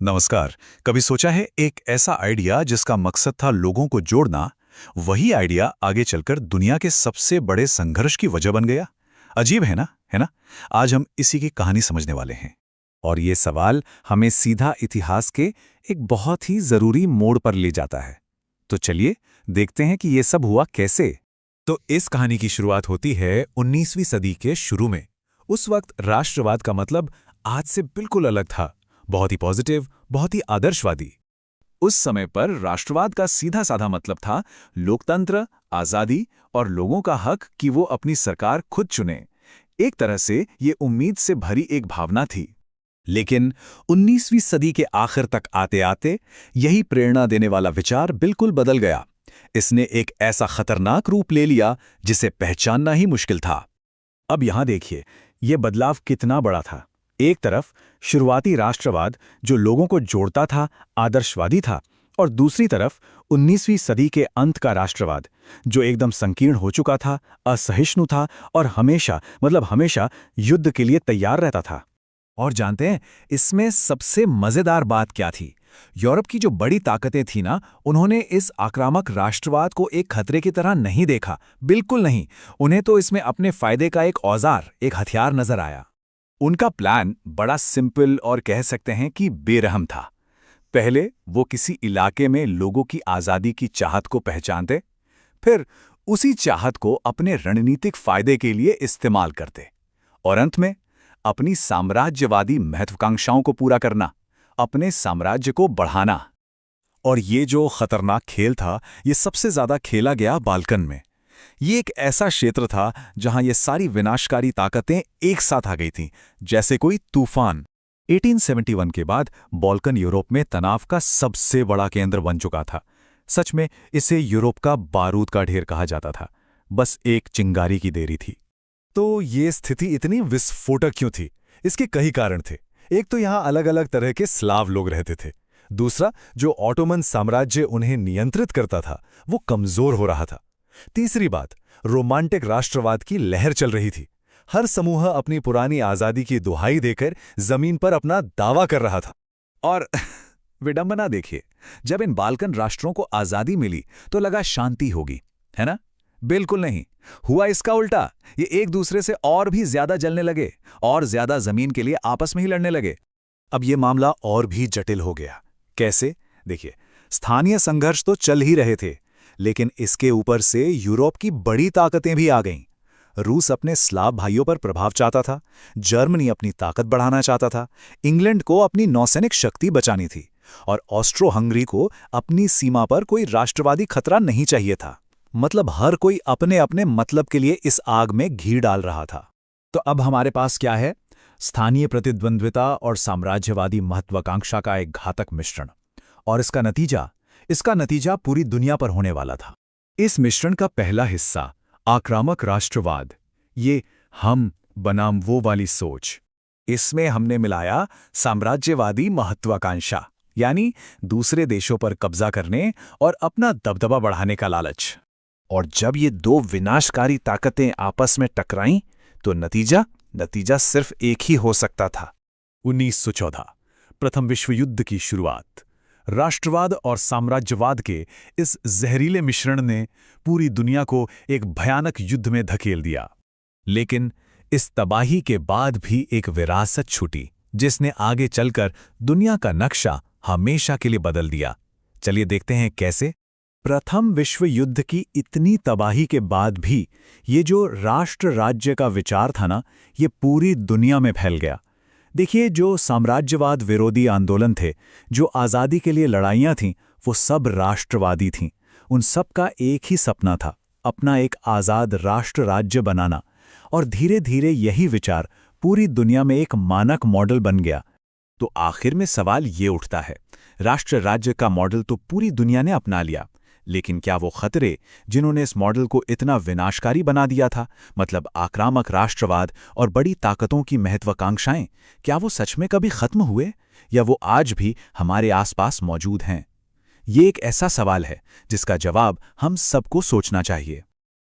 नमस्कार। कभी सोचा है एक ऐसा आइडिया जिसका मकसद था लोगों को जोड़ना, वही आइडिया आगे चलकर दुनिया के सबसे बड़े संघर्ष की वजह बन गया। अजीब है ना, है ना? आज हम इसी की कहानी समझने वाले हैं। और ये सवाल हमें सीधा इतिहास के एक बहुत ही जरूरी मोड़ पर ले जाता है। तो चलिए देखते हैं कि ये सब हुआ कैसे। तो इस कहानी की शुरुआत होती है 19वीं सदी के शुरू में। उस वक्त राष्ट्रवाद का मतलब आज से बिल्कुल अलग था, बहुत ही पॉजिटिव, बहुत ही आदर्शवादी। उस समय पर राष्ट्रवाद का सीधा साधा मतलब था लोकतंत्र, आजादी और लोगों का हक कि वो अपनी सरकार खुद चुने। एक तरह से ये उम्मीद से भरी एक भावना थी। लेकिन 19वीं सदी के आखिर तक आते आते यही प्रेरणा देने वाला विचार बिल्कुल बदल गया। इसने एक ऐसा खतरनाक रूप ले लिया जिसे पहचानना ही मुश्किल था। अब यहां देखिए, ये बदलाव कितना बड़ा था। एक तरफ शुरुआती राष्ट्रवाद जो लोगों को जोड़ता था, आदर्शवादी था, और दूसरी तरफ 19वीं सदी के अंत का राष्ट्रवाद जो एकदम संकीर्ण हो चुका था, असहिष्णु था और हमेशा युद्ध के लिए तैयार रहता था। और जानते हैं इसमें सबसे मजेदार बात क्या थी? यूरोप की जो बड़ी ताकतें थी ना, उन्होंने इस आक्रामक राष्ट्रवाद को एक खतरे की तरह नहीं देखा, बिल्कुल नहीं। उन्हें तो इसमें अपने फायदे का एक औजार, एक हथियार नजर आया। उनका प्लान बड़ा सिंपल और कह सकते हैं कि बेरहम था। पहले वो किसी इलाके में लोगों की आज़ादी की चाहत को पहचानते, फिर उसी चाहत को अपने रणनीतिक फायदे के लिए इस्तेमाल करते, और अंत में अपनी साम्राज्यवादी महत्वाकांक्षाओं को पूरा करना, अपने साम्राज्य को बढ़ाना। और ये जो खतरनाक खेल था, ये सबसे ज्यादा खेला गया बाल्कन में। ये एक ऐसा क्षेत्र था जहां ये सारी विनाशकारी ताकतें एक साथ आ गई थीं, जैसे कोई तूफान। 1871 के बाद बाल्कन यूरोप में तनाव का सबसे बड़ा केंद्र बन चुका था। सच में इसे यूरोप का बारूद का ढेर कहा जाता था। बस एक चिंगारी की देरी थी। तो ये स्थिति इतनी विस्फोटक क्यों थी? इसके कई कारण थे। एक तो यहाँ अलग अलग तरह के स्लाव लोग रहते थे। दूसरा, जो ऑटोमन साम्राज्य उन्हें नियंत्रित करता था, वो कमजोर हो रहा था। तीसरी बात, रोमांटिक राष्ट्रवाद की लहर चल रही थी। हर समूह अपनी पुरानी आजादी की दुहाई देकर जमीन पर अपना दावा कर रहा था। और विडंबना देखिए, जब इन बाल्कन राष्ट्रों को आजादी मिली तो लगा शांति होगी, है ना? बिल्कुल नहीं, हुआ इसका उल्टा। ये एक दूसरे से और भी ज्यादा जलने लगे और ज्यादा जमीन के लिए आपस में ही लड़ने लगे। अब ये मामला और भी जटिल हो गया। कैसे? देखिए, स्थानीय संघर्ष तो चल ही रहे थे, लेकिन इसके ऊपर से यूरोप की बड़ी ताकतें भी आ गईं। रूस अपने स्लाव भाइयों पर प्रभाव चाहता था, जर्मनी अपनी ताकत बढ़ाना चाहता था, इंग्लैंड को अपनी नौसैनिक शक्ति बचानी थी, और ऑस्ट्रो हंगरी को अपनी सीमा पर कोई राष्ट्रवादी खतरा नहीं चाहिए था। मतलब हर कोई अपने अपने मतलब के लिए इस आग में घी डाल रहा था। तो अब हमारे पास क्या है? स्थानीय प्रतिद्वंद्विता और साम्राज्यवादी महत्वाकांक्षा का एक घातक मिश्रण। और इसका नतीजा पूरी दुनिया पर होने वाला था। इस मिश्रण का पहला हिस्सा, आक्रामक राष्ट्रवाद, ये हम बनाम वो वाली सोच। इसमें हमने मिलाया साम्राज्यवादी महत्वाकांक्षा, यानी दूसरे देशों पर कब्जा करने और अपना दबदबा बढ़ाने का लालच। और जब ये दो विनाशकारी ताकतें आपस में टकराईं, तो नतीजा सिर्फ एक ही हो सकता था। 1914, प्रथम विश्व युद्ध की शुरुआत। राष्ट्रवाद और साम्राज्यवाद के इस जहरीले मिश्रण ने पूरी दुनिया को एक भयानक युद्ध में धकेल दिया। लेकिन इस तबाही के बाद भी एक विरासत छूटी, जिसने आगे चलकर दुनिया का नक्शा हमेशा के लिए बदल दिया। चलिए देखते हैं कैसे। प्रथम विश्व युद्ध की इतनी तबाही के बाद भी ये जो राष्ट्र राज्य का विचार था ना, ये पूरी दुनिया में फैल गया। देखिए, जो साम्राज्यवाद विरोधी आंदोलन थे, जो आज़ादी के लिए लड़ाइयाँ थीं, वो सब राष्ट्रवादी थीं। उन सब का एक ही सपना था, अपना एक आज़ाद राष्ट्र राज्य बनाना। और धीरे धीरे यही विचार पूरी दुनिया में एक मानक मॉडल बन गया। तो आखिर में सवाल ये उठता है, राष्ट्र राज्य का मॉडल तो पूरी दुनिया ने अपना लिया, लेकिन क्या वो खतरे जिन्होंने इस मॉडल को इतना विनाशकारी बना दिया था, मतलब आक्रामक राष्ट्रवाद और बड़ी ताकतों की महत्वाकांक्षाएं, क्या वो सच में कभी खत्म हुए, या वो आज भी हमारे आसपास मौजूद हैं? ये एक ऐसा सवाल है जिसका जवाब हम सबको सोचना चाहिए।